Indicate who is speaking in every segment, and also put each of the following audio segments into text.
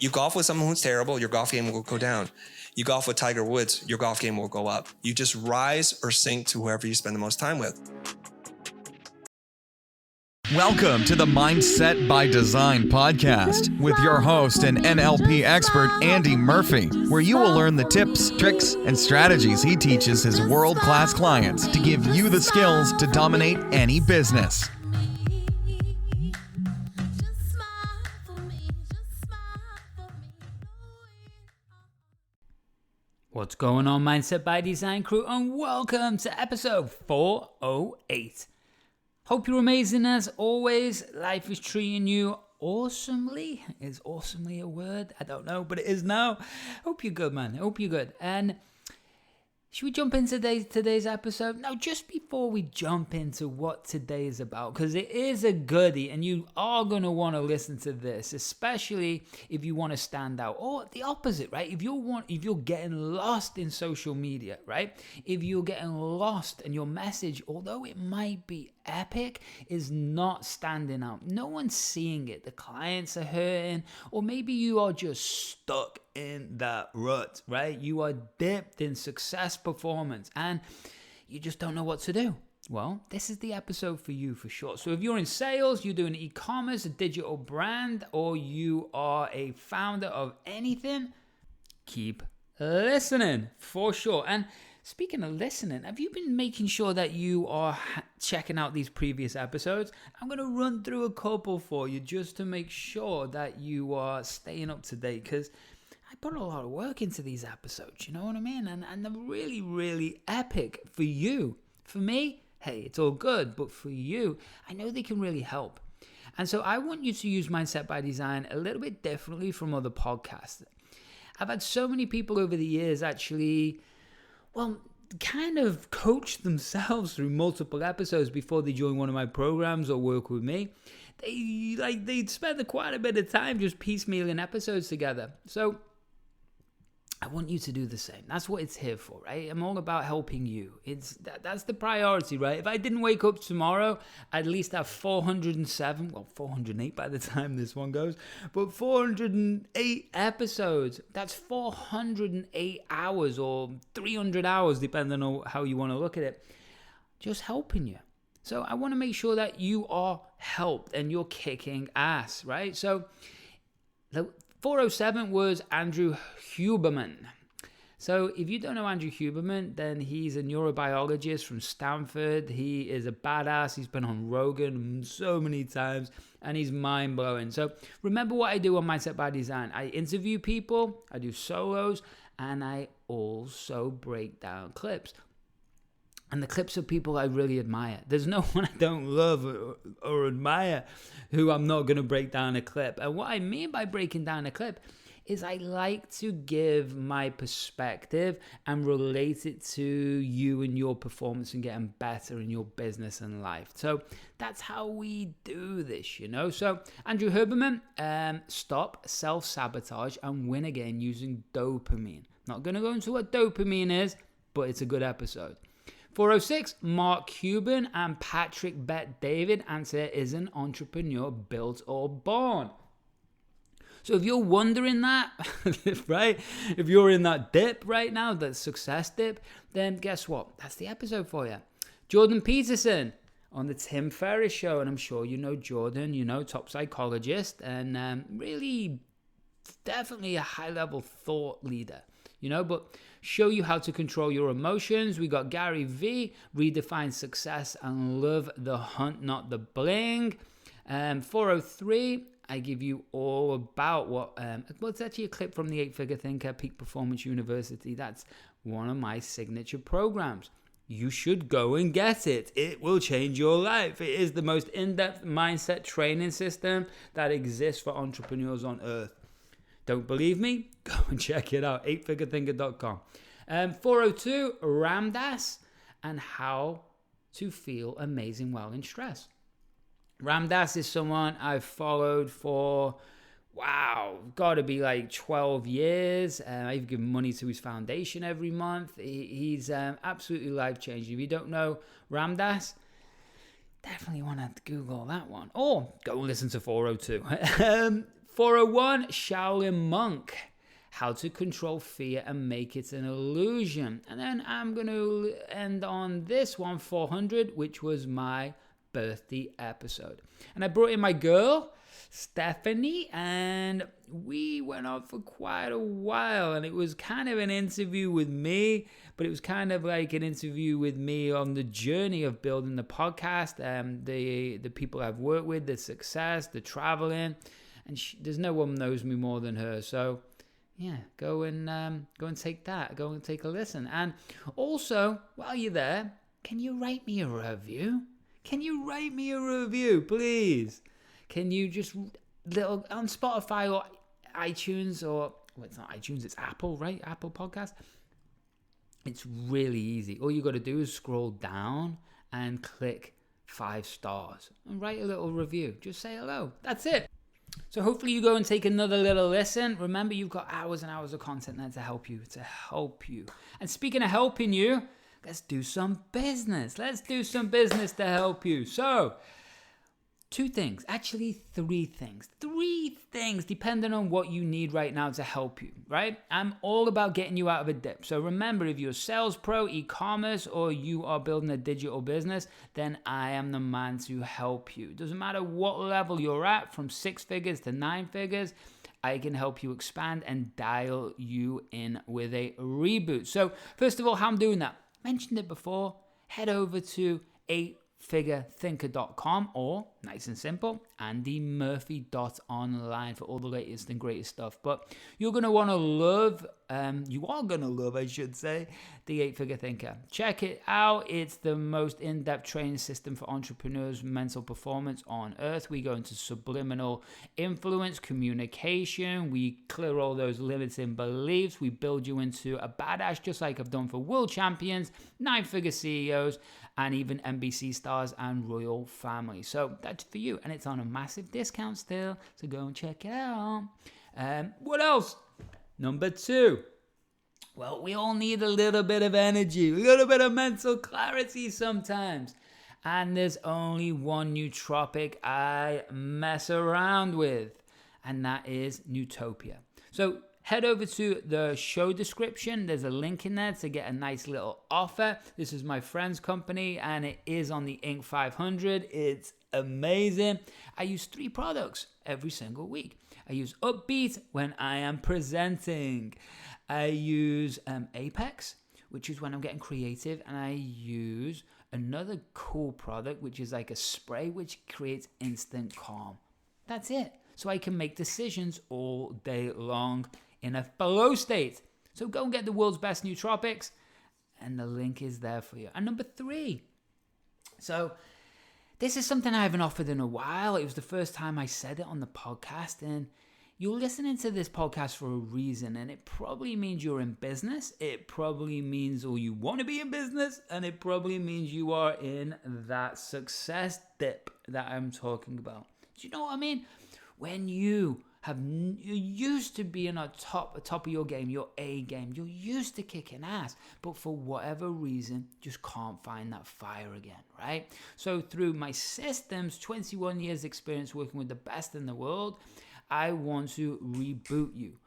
Speaker 1: You golf with someone who's terrible, your golf game will go down. You golf with Tiger Woods, your golf game will go up. You just rise or sink to whoever you spend the most time with.
Speaker 2: Welcome to the Mindset by Design podcast with your host and NLP expert, Andy Murphy, where you will learn the tips, tricks, and strategies he teaches his world-class clients to give you the skills to dominate any business.
Speaker 3: What's going on, Mindset by Design crew, and welcome to episode 408. Hope you're amazing as always. Life is treating you awesomely. Is awesomely a word? I don't know, but it is now. Hope you're good, man. Hope you're good. And should we jump into today's episode? Now, just before we jump into what today is about, because it is a goodie and you are going to want to listen to this, especially if you want to stand out, or the opposite, right? If you're getting lost in social media, right? If you're getting lost and your message, although it might be epic, is not standing out. No one's seeing it. The clients are hurting, or maybe you are just stuck in that rut, right? You are dipped in success performance and you just don't know what to do. Well, this is the episode for you for sure. So if you're in sales, you're doing e-commerce, a digital brand, or you are a founder of anything, keep listening for sure. And speaking of listening, have you been making sure that you are checking out these previous episodes? I'm going to run through a couple for you just to make sure that you are staying up to date, because I put a lot of work into these episodes, you know what I mean? And they're really, really epic for you. For me, hey, it's all good, but for you, I know they can really help. And so I want you to use Mindset by Design a little bit differently from other podcasts. I've had so many people over the years actually, kind of coach themselves through multiple episodes before they join one of my programs or work with me. They'd spend quite a bit of time just piecemealing episodes together. So I want you to do the same. That's what it's here for, right? I'm all about helping you. That's the priority, right? If I didn't wake up tomorrow, I'd at least have 408 by the time this one goes, but 408 episodes. That's 408 hours or 300 hours, depending on how you want to look at it, just helping you. So I want to make sure that you are helped and you're kicking ass, right? So the 407 was Andrew Huberman. So if you don't know Andrew Huberman, then he's a neurobiologist from Stanford. He is a badass. He's been on Rogan so many times, and he's mind-blowing. So remember what I do on Mindset by Design. I interview people, I do solos, and I also break down clips. And the clips of people I really admire. There's no one I don't love or admire who I'm not going to break down a clip. And what I mean by breaking down a clip is I like to give my perspective and relate it to you and your performance and getting better in your business and life. So that's how we do this, you know. So Andrew Huberman, stop self-sabotage and win again using dopamine. Not going to go into what dopamine is, but it's a good episode. 406, Mark Cuban and Patrick Bet-David answer, is an entrepreneur built or born? So if you're wondering that, right, if you're in that dip right now, that success dip, then guess what? That's the episode for you. Jordan Peterson on the Tim Ferriss Show, and I'm sure you know Jordan, you know, top psychologist, and really definitely a high-level thought leader. You know, but show you how to control your emotions. We got Gary V, redefine success and love the hunt, not the bling. 403, I give you all about it's actually a clip from the 8-Figure Thinker Peak Performance University. That's one of my signature programs. You should go and get it. It will change your life. It is the most in-depth mindset training system that exists for entrepreneurs on earth. Don't believe me? Go and check it out, 8figurethinker.com. 402, Ram Dass and how to feel amazing while in stress. Ram Dass is someone I've followed for, got to be like 12 years. I've given money to his foundation every month. He's absolutely life-changing. If you don't know Ram Dass, definitely want to Google that one. Or go and listen to 402. 401, Shaolin Monk. How to control fear and make it an illusion. And then I'm going to end on this one, 400, which was my birthday episode. And I brought in my girl, Stephanie, and we went on for quite a while. And it was kind of an interview with me, but it was kind of like an interview with me on the journey of building the podcast, the people I've worked with, the success, the traveling. And there's no one knows me more than her. So yeah, go and take that. Go and take a listen. And also, while you're there, can you write me a review? Can you write me a review, please? Can you just on Spotify or iTunes or it's not iTunes, it's Apple, right? Apple Podcast. It's really easy. All you got to do is scroll down and click 5 stars and write a little review. Just say hello. That's it. So hopefully you go and take another little listen. Remember, you've got hours and hours of content there to help you. And speaking of helping you, let's do some business. Let's do some business to help you. So 2 things, actually 3 things. 3 things depending on what you need right now to help you, right? I'm all about getting you out of a dip. So remember, if you're a sales pro, e-commerce, or you are building a digital business, then I am the man to help you. It doesn't matter what level you're at, from 6 figures to 9 figures, I can help you expand and dial you in with a reboot. So first of all, how I'm doing that. Mentioned it before. Head over to 8figurethinker.com or, nice and simple, andymurphy.online for all the latest and greatest stuff. But you're going to want to love, the 8-Figure Thinker. Check it out. It's the most in-depth training system for entrepreneurs' mental performance on earth. We go into subliminal influence, communication. We clear all those limiting beliefs. We build you into a badass, just like I've done for world champions, 9-figure CEOs, and even NBC stars and royal family. So that's for you. And it's on a massive discount still. So go and check it out. What else? Number 2. Well, we all need a little bit of energy, a little bit of mental clarity sometimes. And there's only one nootropic I mess around with, and that is Nootopia. So head over to the show description. There's a link in there to get a nice little offer. This is my friend's company, and it is on the Inc. 500. It's amazing. I use 3 products every single week. I use Upbeat when I am presenting. I use Apex, which is when I'm getting creative. And I use another cool product, which is like a spray, which creates instant calm. That's it. So I can make decisions all day long in a flow state. So go and get the world's best nootropics, and the link is there for you. And number 3. So this is something I haven't offered in a while. It was the first time I said it on the podcast, and you're listening to this podcast for a reason, and it probably means you're in business. It probably means, or you want to be in business, and it probably means you are in that success dip that I'm talking about. Do you know what I mean? When you used to be in a top of your game, your A game, you're used to kicking ass, but for whatever reason, just can't find that fire again, right? So through my systems, 21 years experience working with the best in the world, I want to reboot you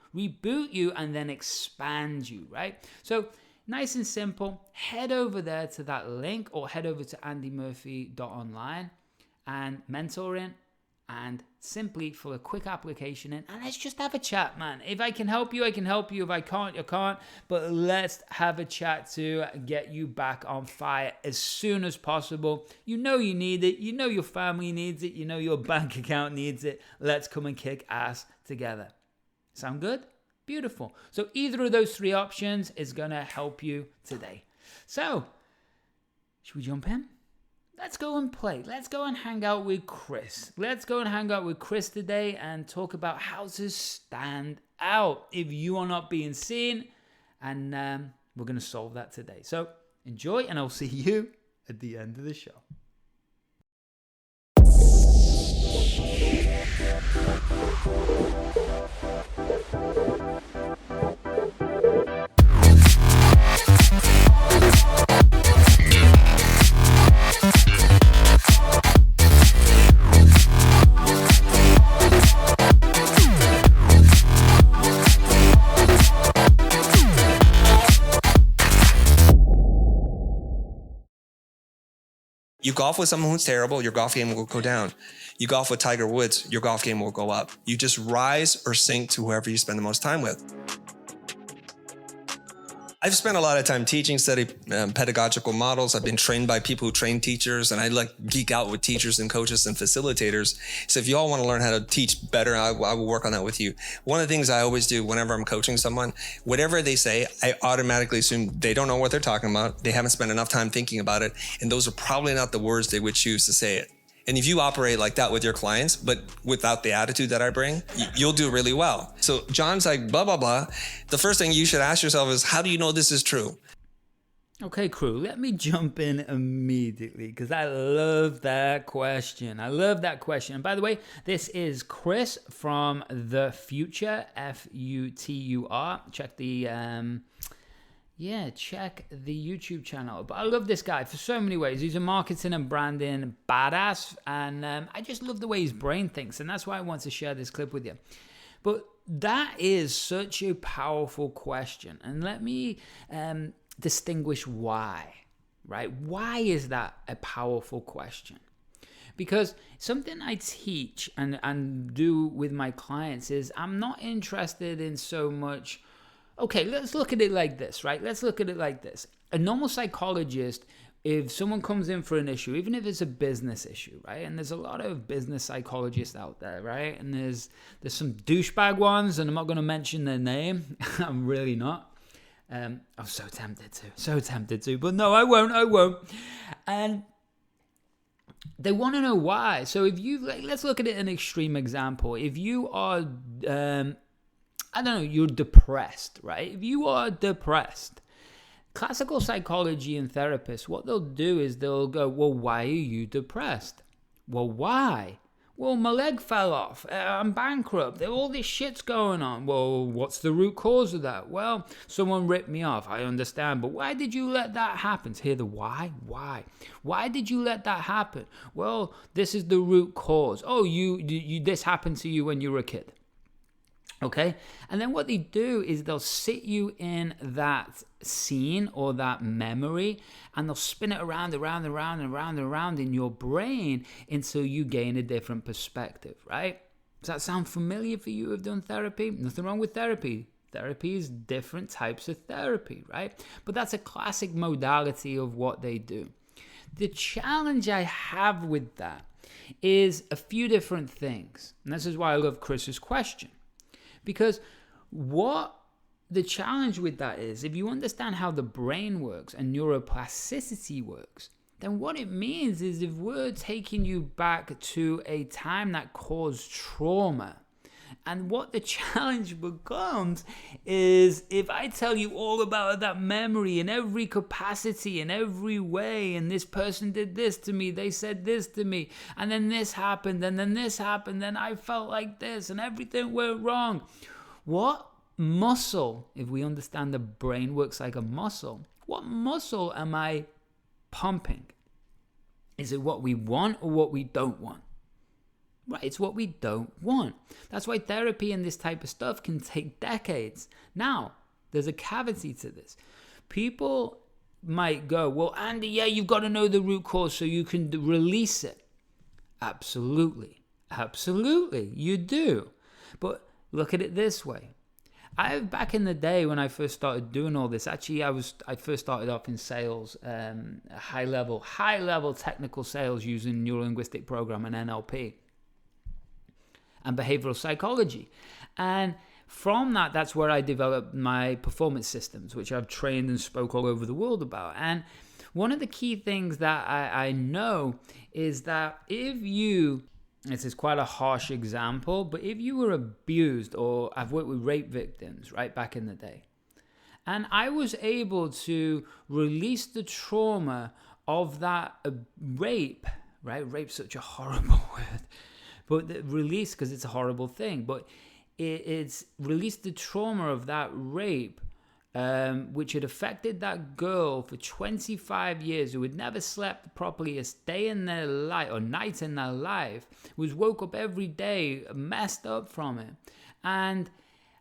Speaker 3: and then expand you, right? So nice and simple, head over there to that link or head over to andymurphy.online and mentoring, and simply for a quick application in, and let's just have a chat, man. If I can help you, I can help you. If I can't, I can't. But let's have a chat to get you back on fire as soon as possible. You know you need it. You know your family needs it. You know your bank account needs it. Let's come and kick ass together. Sound good? Beautiful. So either of those 3 options is going to help you today. So, should we jump in? Let's go and play. Let's go and hang out with Chris. Let's go and hang out with Chris today and talk about how to stand out if you are not being seen. And we're going to solve that today. So enjoy, and I'll see you at the end of the show.
Speaker 1: You golf with someone who's terrible, your golf game will go down. You golf with Tiger Woods, your golf game will go up. You just rise or sink to whoever you spend the most time with. I've spent a lot of time teaching, study pedagogical models. I've been trained by people who train teachers, and I geek out with teachers and coaches and facilitators. So if you all want to learn how to teach better, I will work on that with you. One of the things I always do whenever I'm coaching someone, whatever they say, I automatically assume they don't know what they're talking about. They haven't spent enough time thinking about it. And those are probably not the words they would choose to say it. And if you operate like that with your clients, but without the attitude that I bring, you'll do really well. So John's like, blah, blah, blah. The first thing you should ask yourself is, how do you know this is true?
Speaker 3: Okay, crew, let me jump in immediately because I love that question. And by the way, this is Chris from the Futur, Futur. Check the YouTube channel. But I love this guy for so many ways. He's a marketing and branding badass, and I just love the way his brain thinks, and that's why I want to share this clip with you. But that is such a powerful question, and let me distinguish why, right? Why is that a powerful question? Because something I teach and do with my clients is I'm not interested in so much. Okay, let's look at it like this, right? Let's look at it like this. A normal psychologist, if someone comes in for an issue, even if it's a business issue, right? And there's a lot of business psychologists out there, right? And there's some douchebag ones, and I'm not going to mention their name. I'm really not. I'm so tempted to, but no, I won't. And they want to know why. So if you, let's look at it an extreme example. If you are, you're depressed, right? If you are depressed, classical psychology and therapists, what they'll do is they'll go, well, why are you depressed? Well, why? Well, my leg fell off. I'm bankrupt. All this shit's going on. Well, what's the root cause of that? Well, someone ripped me off. I understand. But why did you let that happen? Hear the why? Why? Why did you let that happen? Well, this is the root cause. Oh, this happened to you when you were a kid. Okay, and then what they do is they'll sit you in that scene or that memory, and they'll spin it around in your brain until you gain a different perspective, right? Does that sound familiar for you who have done therapy? Nothing wrong with therapy. Therapy is different types of therapy, right? But that's a classic modality of what they do. The challenge I have with that is a few different things, and this is why I love Chris's question. Because what the challenge with that is, if you understand how the brain works and neuroplasticity works, then what it means is if we're taking you back to a time that caused trauma, and what the challenge becomes is if I tell you all about that memory in every capacity, in every way, and this person did this to me, they said this to me, and then this happened, and then this happened, then I felt like this, and everything went wrong. What muscle, if we understand the brain works like a muscle, what muscle am I pumping? Is it what we want or what we don't want? Right, it's what we don't want. That's why therapy and this type of stuff can take decades. Now, there's a caveat to this. People might go, well, Andy, yeah, you've got to know the root cause so you can release it. Absolutely, you do. But look at it this way. Back in the day when I first started doing all this, actually, I first started off in sales, high level technical sales using neuro-linguistic program and NLP. And behavioral psychology. And from that's where I developed my performance systems, which I've trained and spoke all over the world about. And one of the key things that I know is that if you, this is quite a harsh example, but if you were abused, or I've worked with rape victims, right, back in the day, and I was able to release the trauma of that rape, right? Rape's such a horrible word. But the release, because it's a horrible thing, but it's released the trauma of that rape, which had affected that girl for 25 years, who had never slept properly a day in their life or night in their life, was woke up every day messed up from it. And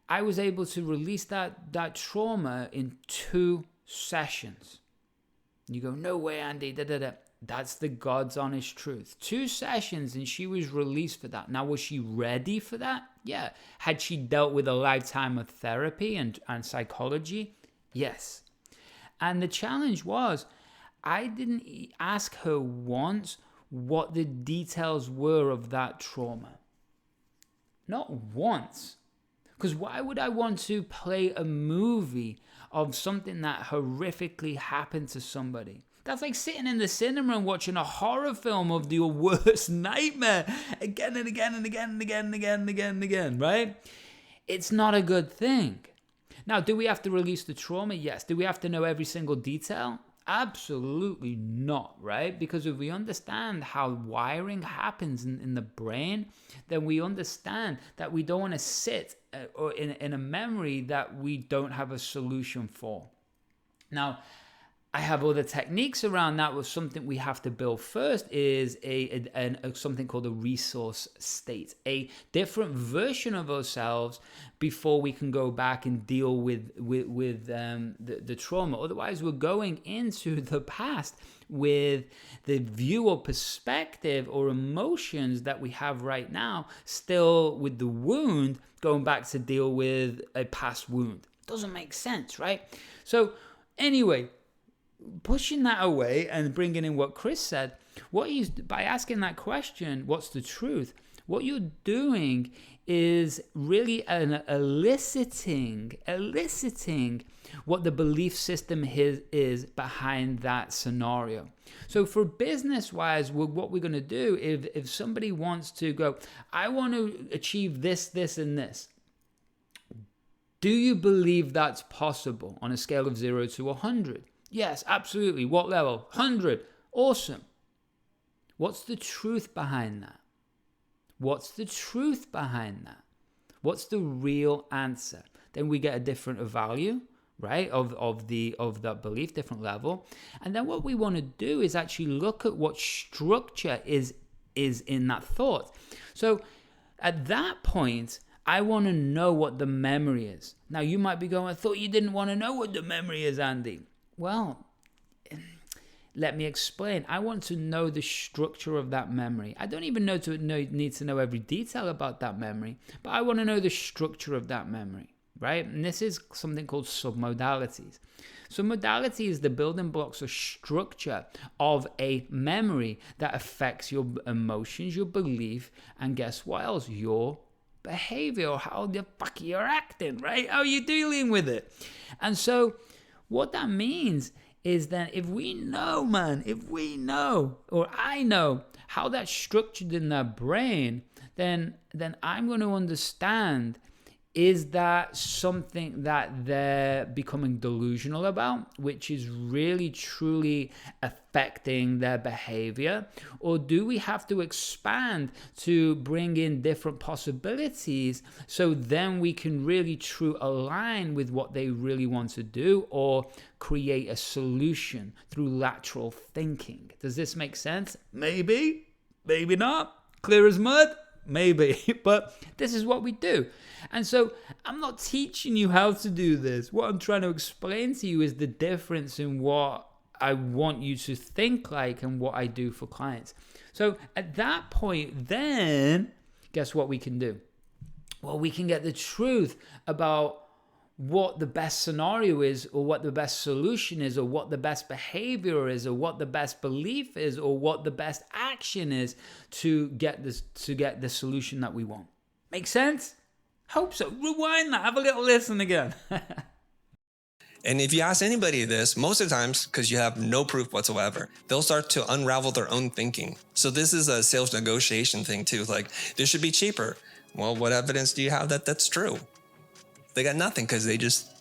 Speaker 3: I was able to release that trauma in 2 sessions. You go, no way, Andy, That's the God's honest truth. 2 sessions and she was released for that. Now, was she ready for that? Yeah. Had she dealt with a lifetime of therapy and psychology? Yes. And the challenge was, I didn't ask her once what the details were of that trauma. Not once. Because why would I want to play a movie of something that horrifically happened to somebody? That's like sitting in the cinema and watching a horror film of your worst nightmare again and again and again and again and again and again and again, right? It's not a good thing. Now, do we have to release the trauma? Yes. Do we have to know every single detail? Absolutely not, right? Because if we understand how wiring happens in the brain, then we understand that we don't want to sit in a memory that we don't have a solution for. Now, I have other techniques around that. With something we have to build first is something called a resource state, a different version of ourselves before we can go back and deal with the trauma. Otherwise, we're going into the past with the view or perspective or emotions that we have right now, still with the wound, going back to deal with a past wound. Doesn't make sense, right? So anyway, pushing that away and bringing in what Chris said, by asking that question, what's the truth? What you're doing is really eliciting what the belief system is behind that scenario. So for business-wise, what we're going to do, if somebody wants to go, I want to achieve this, this, and this. Do you believe that's possible on a scale of 0 to 100? Yes, absolutely. What level? 100. Awesome. What's the truth behind that? What's the truth behind that? What's the real answer? Then we get a different value, right, of that belief, different level. And then what we want to do is actually look at what structure is in that thought. So at that point, I want to know what the memory is. Now, you might be going, I thought you didn't want to know what the memory is, Andy. Well, let me explain. I want to know the structure of that memory. I don't even need to know every detail about that memory, but I want to know the structure of that memory, right? And this is something called submodalities. Submodality is the building blocks or structure of a memory that affects your emotions, your belief, and guess what else? Your behavior, or how the fuck you're acting, right? How are you dealing with it? And so what that means is that if we know, or I know how that's structured in their brain, then I'm going to understand, is that something that they're becoming delusional about, which is really truly affecting their behavior? Or do we have to expand to bring in different possibilities so then we can really truly align with what they really want to do, or create a solution through lateral thinking? Does this make sense? Maybe, maybe not. Clear as mud? Maybe, but this is what we do. And so I'm not teaching you how to do this. What I'm trying to explain to you is the difference in what I want you to think like and what I do for clients. So at that point, then guess what we can do? Well, we can get the truth about what the best scenario is, or what the best solution is, or what the best behavior is, or what the best belief is, or what the best action is to get the solution that we want. Make sense? Hope so. Rewind that. Have a little listen again.
Speaker 1: And if you ask anybody this, most of the times, because you have no proof whatsoever, they'll start to unravel their own thinking. So this is a sales negotiation thing too. Like, this should be cheaper. Well, what evidence do you have that that's true? They got nothing, because they just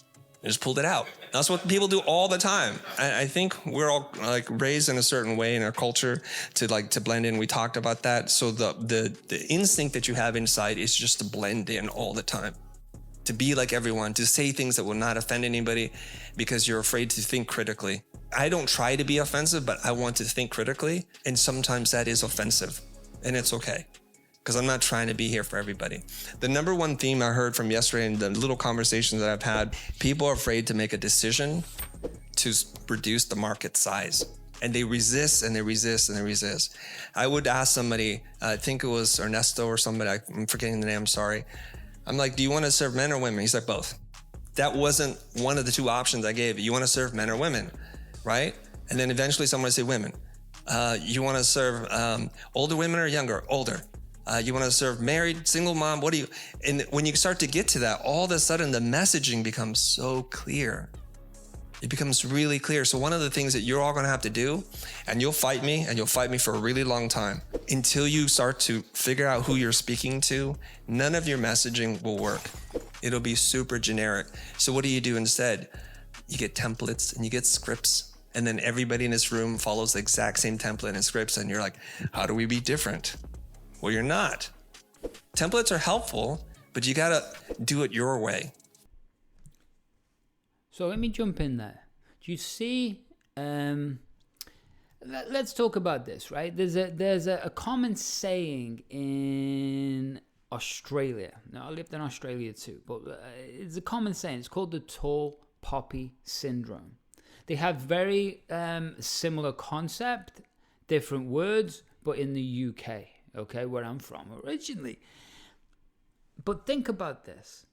Speaker 1: pulled it out. That's what people do all the time. I think we're all like raised in a certain way in our culture to blend in. We talked about that. So the instinct that you have inside is just to blend in all the time, to be like everyone, to say things that will not offend anybody because you're afraid to think critically. I don't try to be offensive, but I want to think critically. And sometimes that is offensive, and it's okay, because I'm not trying to be here for everybody. The number one theme I heard from yesterday and the little conversations that I've had, people are afraid to make a decision to reduce the market size. and they resist and they resist and they resist. I would ask somebody, I think it was Ernesto or somebody, I'm forgetting the name, I'm sorry. I'm like, do you want to serve men or women? He's like, both. That wasn't one of the two options I gave. You want to serve men or women, right? And then eventually someone would say women. You want to serve older women or younger? Older. You want to serve married, single mom? What do you? And when you start to get to that, all of a sudden the messaging becomes so clear. It becomes really clear. So one of the things that you're all going to have to do, and you'll fight me for a really long time, until you start to figure out who you're speaking to, none of your messaging will work. It'll be super generic. So what do you do instead? You get templates and you get scripts, and then everybody in this room follows the exact same template and scripts, and you're like, how do we be different? Well, you're not. Templates are helpful, but you gotta do it your way.
Speaker 3: So let me jump in there. Do you see? Let's talk about this, right? There's a common saying in Australia. Now, I lived in Australia too, but it's a common saying. It's called the tall poppy syndrome. They have very similar concept, different words, but in the UK, okay, where I'm from originally. But think about this.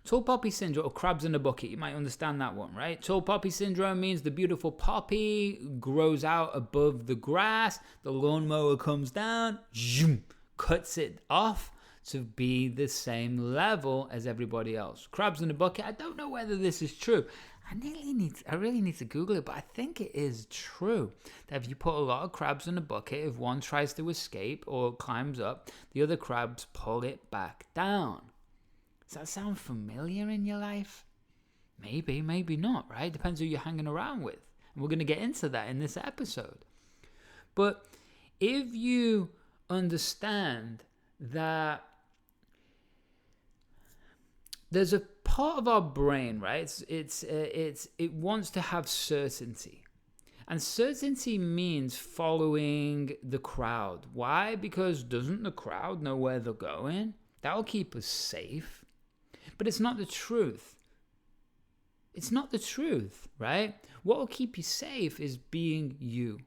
Speaker 3: Tall poppy syndrome, or crabs in a bucket, you might understand that one, right? Tall poppy syndrome means the beautiful poppy grows out above the grass, the lawnmower comes down, zoom, cuts it off to be the same level as everybody else. Crabs in a bucket, I don't know whether this is true. I really need to Google it, but I think it is true that if you put a lot of crabs in a bucket, if one tries to escape or climbs up, the other crabs pull it back down. Does that sound familiar in your life? Maybe, maybe not, right? Depends who you're hanging around with. And we're going to get into that in this episode. But if you understand that there's a part of our brain, right? It wants to have certainty. And certainty means following the crowd. Why? Because doesn't the crowd know where they're going? That'll keep us safe. But it's not the truth. It's not the truth, right? What will keep you safe is being you.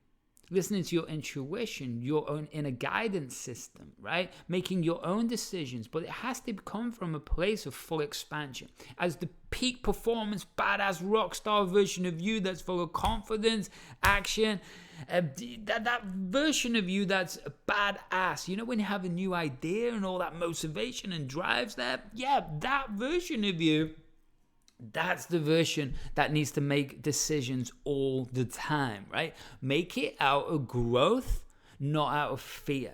Speaker 3: Listening to your intuition, your own inner guidance system, right? Making your own decisions, but it has to come from a place of full expansion. As the peak performance, badass rock star version of you that's full of confidence, action, that version of you that's badass. You know, when you have a new idea and all that motivation and drives that, yeah, that version of you, that's the version that needs to make decisions all the time, right? Make it out of growth, not out of fear.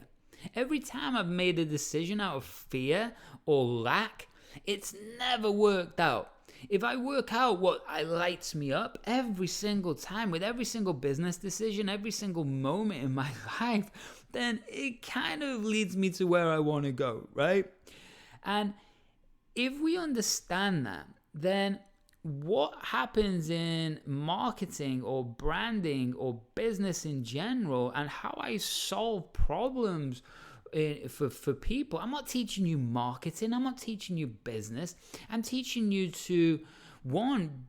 Speaker 3: Every time I've made a decision out of fear or lack, it's never worked out. If I work out what lights me up every single time with every single business decision, every single moment in my life, then it kind of leads me to where I want to go, right? And if we understand that, then what happens in marketing or branding or business in general, and how I solve problems for people. I'm not teaching you marketing. I'm not teaching you business. I'm teaching you to, one,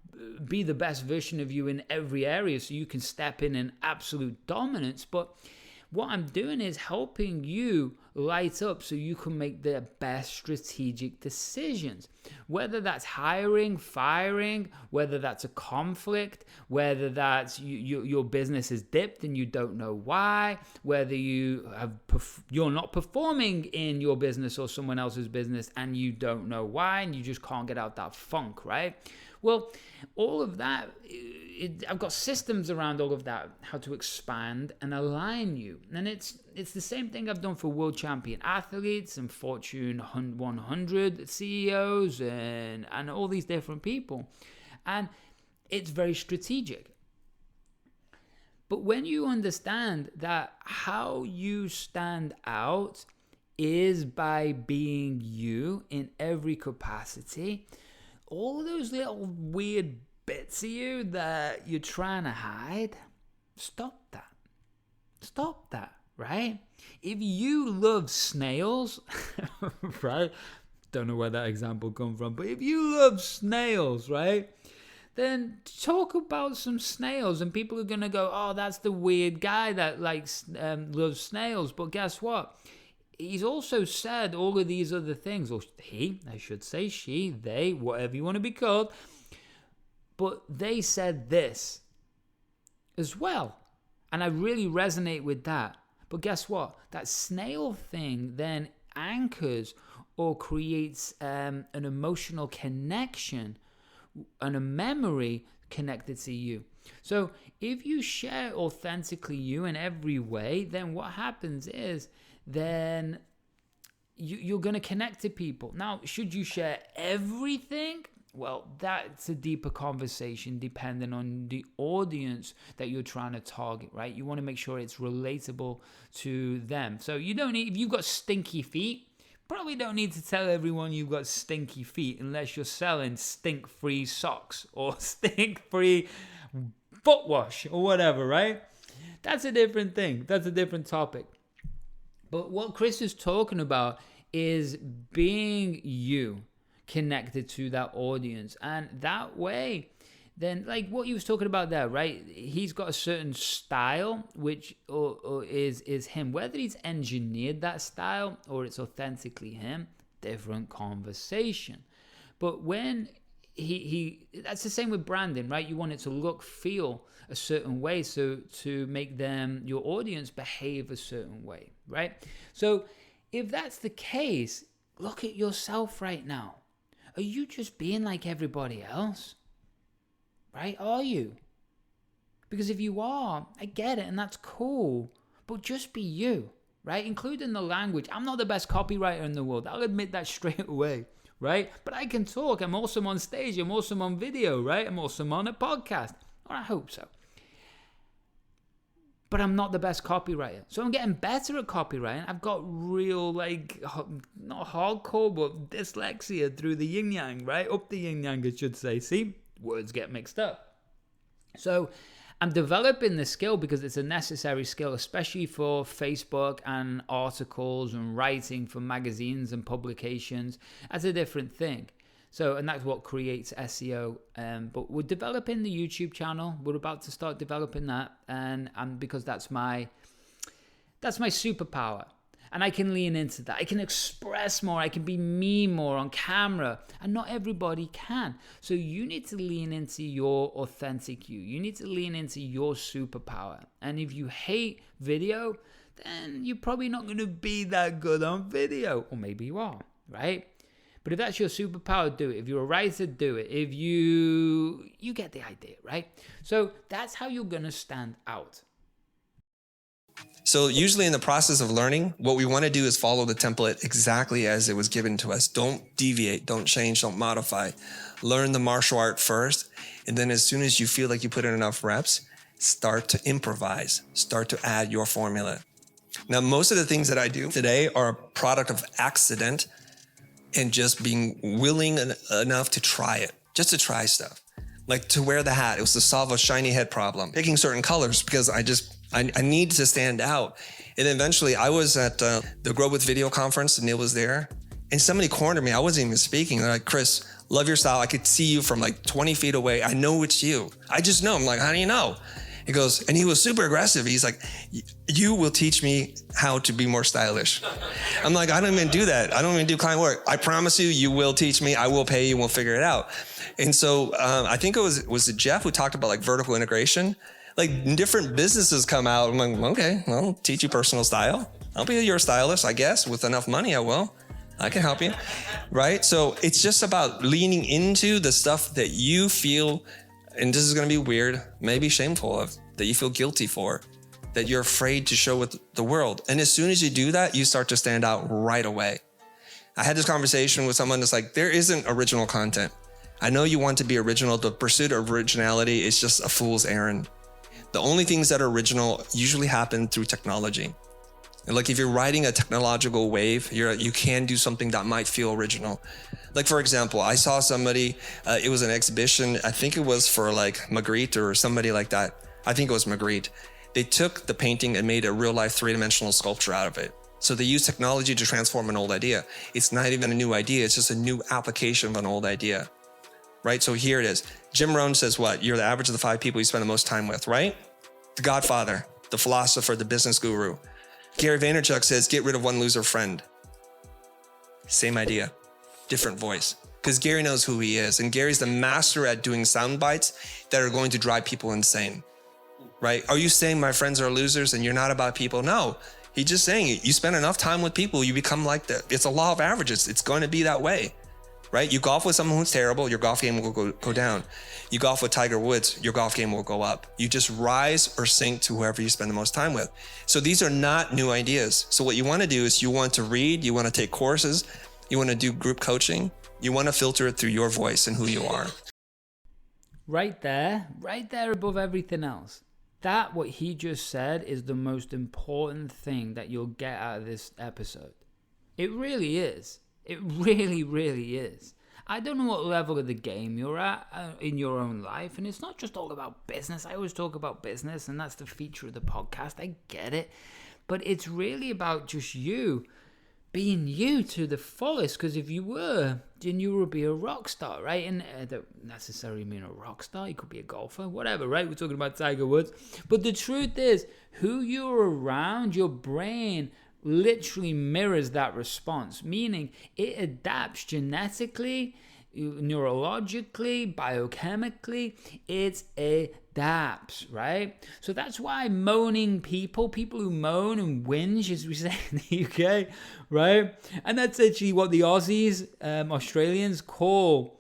Speaker 3: be the best version of you in every area so you can step in absolute dominance. But what I'm doing is helping you light up so you can make the best strategic decisions. Whether that's hiring, firing, whether that's a conflict, whether that's your business is dipped and you don't know why, whether you're not performing in your business or someone else's business and you don't know why and you just can't get out that funk, right? Well, all of that, I've got systems around all of that, how to expand and align you. And it's the same thing I've done for world champion athletes and Fortune 100 CEOs and all these different people. And it's very strategic. But when you understand that how you stand out is by being you in every capacity, all those little weird bits of you that you're trying to hide, stop that, right? If you love snails, right? Don't know where that example come from, but if you love snails, right? then talk about some snails, and people are going to go, oh, that's the weird guy that likes loves snails. But guess what? He's also said all of these other things, or he, I should say, she, they, whatever you want to be called. But they said this as well. And I really resonate with that. But guess what? That snail thing then anchors or creates an emotional connection and a memory connected to you. So if you share authentically you in every way, then what happens is then you're going to connect to people. Now, should you share everything? Well, that's a deeper conversation depending on the audience that you're trying to target, right? You want to make sure it's relatable to them. So you don't need, if you've got stinky feet, probably don't need to tell everyone you've got stinky feet unless you're selling stink-free socks or stink-free foot wash or whatever, right? That's a different thing. That's a different topic. But what Chris is talking about is being you, connected to that audience. And that way, then, like what he was talking about there, right? He's got a certain style, which or is him. Whether he's engineered that style or it's authentically him, different conversation. But when he that's the same with branding, right? You want it to look, feel a certain way, so to make them, your audience, behave a certain way, right? So if that's the case, look at yourself right now. Are you just being like everybody else? Right? Are you? Because if you are, I get it, and that's cool. But just be you, right? Including the language. I'm not the best copywriter in the world. I'll admit that straight away, right? But I can talk. I'm awesome on stage. I'm awesome on video, right? I'm awesome on a podcast. Or I hope so. But I'm not the best copywriter. So I'm getting better at copywriting. I've got real, like, not hardcore, but dyslexia through the yin-yang, right? Up the yin-yang, I should say. See? Words get mixed up. So I'm developing the skill because it's a necessary skill, especially for Facebook and articles and writing for magazines and publications. That's a different thing. So, and that's what creates SEO. But we're developing the YouTube channel. We're about to start developing that, and because that's my superpower. And I can lean into that. I can express more. I can be me more on camera. And not everybody can. So you need to lean into your authentic you. You need to lean into your superpower. And if you hate video, then you're probably not going to be that good on video. Or maybe you are, right? But if that's your superpower, do it. If you're a writer, do it. If you get the idea, right? So that's how you're going to stand out.
Speaker 1: So usually in the process of learning, what we want to do is follow the template exactly as it was given to us. Don't deviate, don't change, don't modify. Learn the martial art first. And then as soon as you feel like you put in enough reps, start to improvise, start to add your formula. Now, most of the things that I do today are a product of accident and just being willing enough to try it, just to try stuff. Like to wear the hat, it was to solve a shiny head problem. Picking certain colors because I need to stand out. And then eventually I was at the Grow With Video conference and Neil was there and somebody cornered me. I wasn't even speaking. They're like, Chris, love your style. I could see you from like 20 feet away. I know it's you. I just know. I'm like, how do you know? He goes, and he was super aggressive. He's like, you will teach me how to be more stylish. I'm like, I don't even do that. I don't even do client work. I promise you, you will teach me. I will pay you. We'll figure it out. And so I think it was Jeff who talked about like vertical integration. Like different businesses come out. I'm like, okay, well, I'll teach you personal style. I'll be your stylist, I guess. With enough money, I will. I can help you, right? So it's just about leaning into the stuff that you feel, and this is going to be weird, maybe shameful of, that you feel guilty for, that you're afraid to show with the world. And as soon as you do that, you start to stand out right away. I had this conversation with someone that's like, there isn't original content. I know you want to be original. The pursuit of originality is just a fool's errand. The only things that are original usually happen through technology. And like if you're riding a technological wave, you can do something that might feel original. Like for example, I saw somebody, it was an exhibition, I think it was for like Magritte or somebody like that. I think it was Magritte. They took the painting and made a real life 3-dimensional sculpture out of it. So they use technology to transform an old idea. It's not even a new idea, it's just a new application of an old idea. right? So here it is. Jim Rohn says what? You're the average of the 5 people you spend the most time with, right? The Godfather, the philosopher, the business guru. Gary Vaynerchuk says, get rid of one loser friend. Same idea, different voice. Because Gary knows who he is. And Gary's the master at doing sound bites that are going to drive people insane, right? Are you saying my friends are losers and you're not about people? No, he's just saying you spend enough time with people, you become like that. It's a law of averages. It's going to be that way, right? You golf with someone who's terrible, your golf game will go down. You golf with Tiger Woods, your golf game will go up. You just rise or sink to whoever you spend the most time with. So these are not new ideas. So what you want to do is you want to read, you want to take courses, you want to do group coaching, you want to filter it through your voice and who you are.
Speaker 3: Right there above everything else. That, what he just said, is the most important thing that you'll get out of this episode. It really is. It really, really is. I don't know what level of the game you're at in your own life. And it's not just all about business. I always talk about business, and that's the feature of the podcast. I get it. But it's really about just you being you to the fullest. Because if you were, then you would be a rock star, right? And I don't necessarily mean a rock star. You could be a golfer, whatever, right? We're talking about Tiger Woods. But the truth is, who you're around, your brain literally mirrors that response, meaning it adapts genetically, neurologically, biochemically. It adapts, right? So that's why moaning people who moan and whinge, as we say in the UK, right? And that's actually what the Aussies, Australians call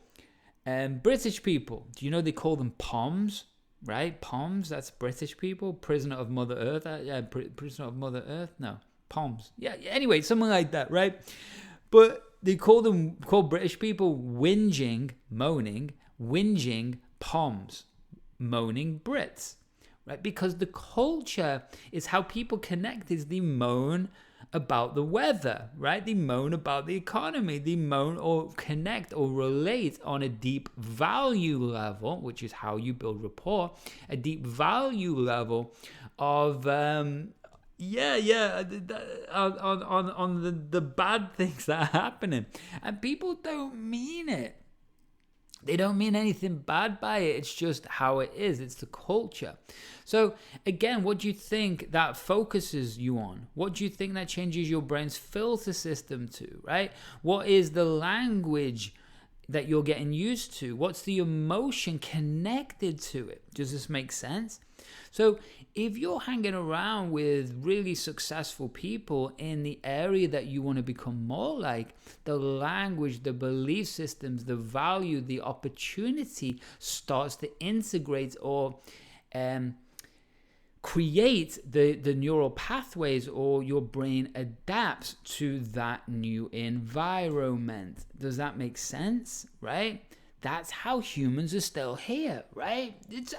Speaker 3: British people. Do you know they call them POMs? Right? POMs, that's British people, prisoner of Mother Earth. Prisoner of Mother Earth? No. POMs. Yeah, anyway, something like that, right? But they call British people moaning, whinging POMs, moaning Brits, right? Because the culture is how people connect, is they moan about the weather, right? They moan about the economy. They moan or connect or relate on a deep value level, which is how you build rapport, a deep value level of on the bad things that are happening. And people don't mean it. They don't mean anything bad by it. It's just how it is. It's the culture. So again, what do you think that focuses you on? What do you think that changes your brain's filter system to, right? What is the language that you're getting used to? What's the emotion connected to it? Does this make sense? So if you're hanging around with really successful people in the area that you want to become more like, the language, the belief systems, the value, the opportunity starts to integrate or create the neural pathways, or your brain adapts to that new environment. Does that make sense? Right? That's how humans are still here, right? It's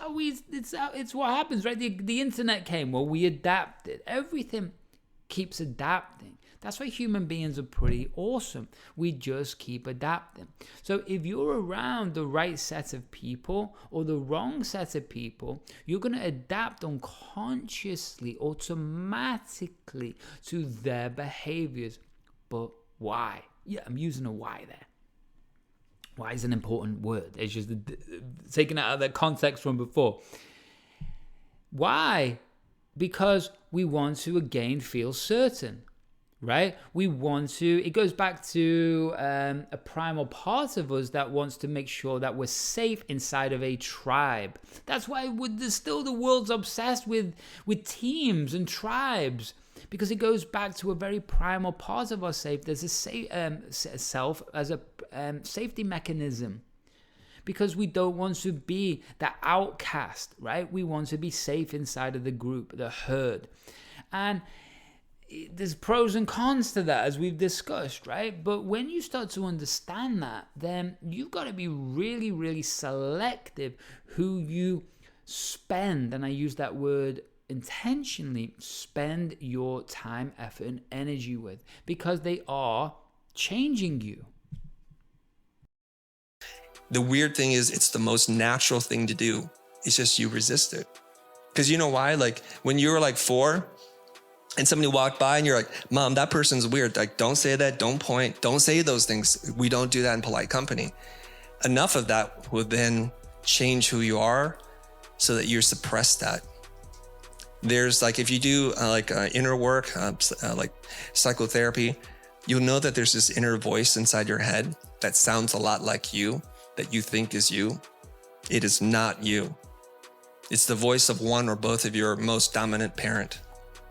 Speaker 3: what happens, right? The internet came, well, we adapted. Everything keeps adapting. That's why human beings are pretty awesome. We just keep adapting. So if you're around the right set of people or the wrong set of people, you're going to adapt unconsciously, automatically to their behaviors. But why? Yeah, I'm using a why there. Why is an important word? It's just taken out of that context from before. Why? Because we want to again feel certain, right? We want to, it goes back to a primal part of us that wants to make sure that we're safe inside of a tribe. That's why the world's obsessed with teams and tribes. Because it goes back to a very primal part of our self. There's a self as a safety mechanism. Because we don't want to be the outcast, right? We want to be safe inside of the group, the herd. And there's pros and cons to that, as we've discussed, right? But when you start to understand that, then you've got to be really, really selective who you spend, and I use that word intentionally, spend your time, effort, and energy with, because they are changing you.
Speaker 1: The weird thing is, it's the most natural thing to do. It's just you resist it. Because you know why? Like when you were like 4 and somebody walked by and you're like, Mom, that person's weird. Like, don't say that. Don't point. Don't say those things. We don't do that in polite company. enough of that will then change who you are so that you suppress that. There's like, if you do inner work, like psychotherapy, you'll know that there's this inner voice inside your head that sounds a lot like you, that you think is you. It is not you. It's the voice of one or both of your most dominant parent,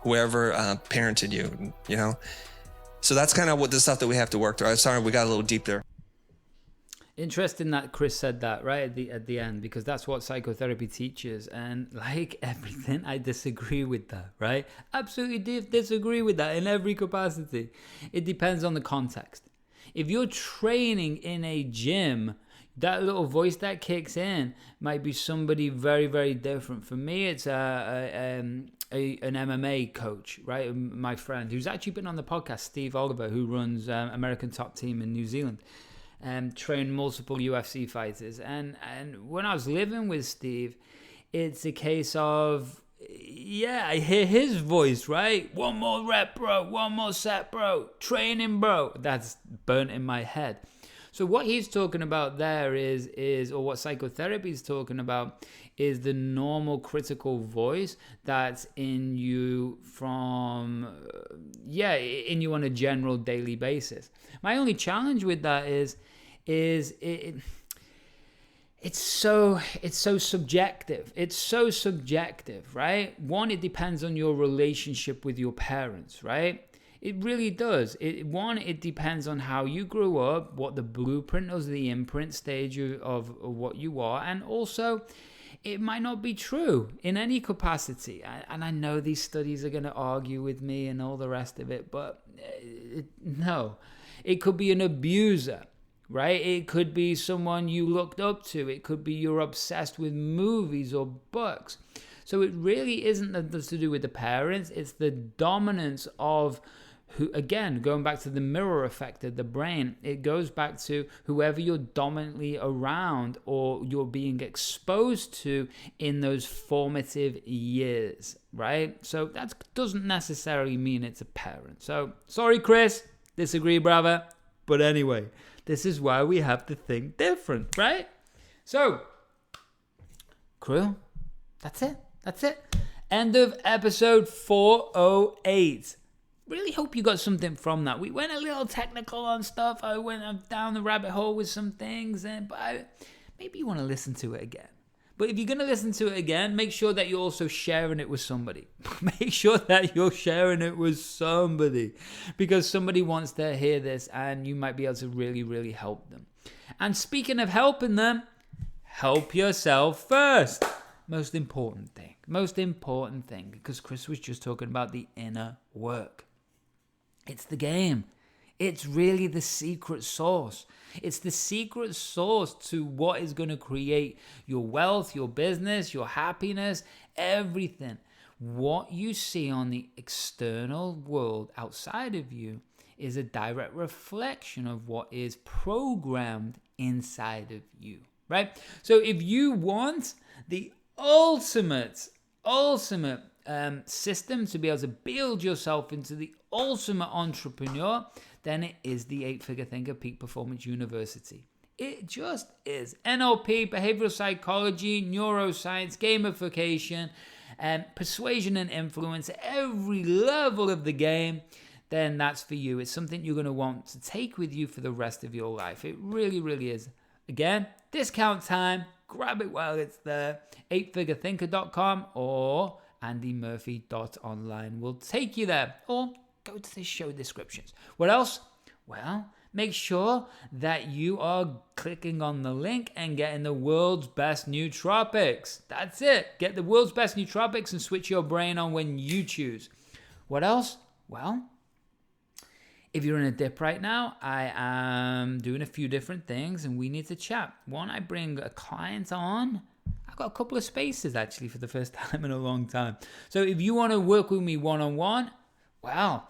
Speaker 1: whoever parented you, you know? So that's kind of what the stuff that we have to work through. I'm sorry, we got a little deep there.
Speaker 3: Interesting that Chris said that right at the end, because that's what psychotherapy teaches. And like everything, I disagree with that, right? Absolutely disagree with that in every capacity. It depends on the context. If you're training in a gym, that little voice that kicks in might be somebody very, very different. For me, it's an MMA coach, right? My friend who's actually been on the podcast, Steve Oliver, who runs American Top Team in New Zealand. Trained multiple UFC fighters. And when I was living with Steve, it's a case of, yeah, I hear his voice, right? One more rep, bro. One more set, bro. Training, bro. That's burnt in my head. So what he's talking about there is, or what psychotherapy is talking about, is the normal critical voice that's in you from, in you on a general daily basis. My only challenge with that is it's so subjective. It's so subjective, right? One, it depends on your relationship with your parents, right? It really does. It depends on how you grew up, what the blueprint or the imprint stage of what you are, and also it might not be true in any capacity. And I know these studies are going to argue with me and all the rest of it, but no. It could be an abuser, right? It could be someone you looked up to. It could be you're obsessed with movies or books. So it really isn't to do with the parents. It's the dominance of who, again, going back to the mirror effect of the brain, it goes back to whoever you're dominantly around or you're being exposed to in those formative years, right? So that doesn't necessarily mean it's a parent. So, sorry, Chris, disagree, brother. But anyway, this is why we have to think different, right? So, crew, that's it. End of episode 408. Really hope you got something from that. We went a little technical on stuff. I went down the rabbit hole with some things, but maybe you want to listen to it again. But if you're going to listen to it again, make sure that you're also sharing it with somebody. Make sure that you're sharing it with somebody, because somebody wants to hear this and you might be able to really, really help them. And speaking of helping them, help yourself first. Most important thing, because Chris was just talking about the inner work. It's the game. It's really the secret sauce. It's the secret sauce to what is going to create your wealth, your business, your happiness, everything. What you see on the external world outside of you is a direct reflection of what is programmed inside of you, right? So if you want the ultimate system to be able to build yourself into the ultimate entrepreneur, then it is the 8-Figure Thinker Peak Performance University. It just is. NLP, behavioral psychology, neuroscience, gamification, persuasion and influence, every level of the game, then that's for you. It's something you're going to want to take with you for the rest of your life. It really, really is. Again, discount time. Grab it while it's there. 8figurethinker.com or andymurphy.online will take you there. Or go to the show descriptions. What else? Well, make sure that you are clicking on the link and getting the world's best nootropics. That's it. Get the world's best nootropics and switch your brain on when you choose. What else? Well, if you're in a dip right now, I am doing a few different things and we need to chat. One, I bring a client on. I've got a couple of spaces actually for the first time in a long time. So if you want to work with me one-on-one, well,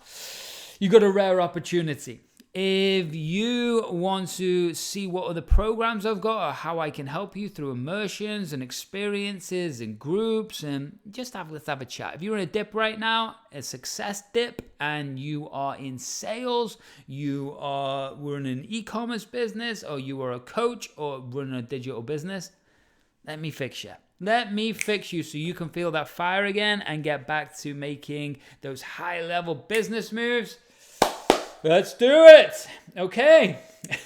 Speaker 3: you got a rare opportunity. If you want to see what other programs I've got or how I can help you through immersions and experiences and groups, and let's have a chat. If you're in a dip right now, a success dip, and you are in sales, we're in an e-commerce business, or you are a coach or running a digital business, let me fix you. Let me fix you so you can feel that fire again and get back to making those high-level business moves. Let's do it. Okay.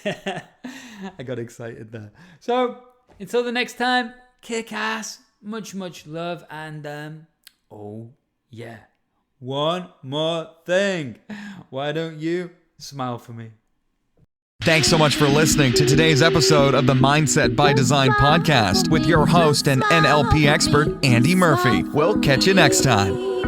Speaker 3: I got excited there. So until the next time, kick ass, much love. And oh yeah, one more thing. Why don't you smile for me?
Speaker 2: Thanks so much for listening to today's episode of the Mindset by Design podcast with your host and NLP expert, Andy Murphy. We'll catch you next time.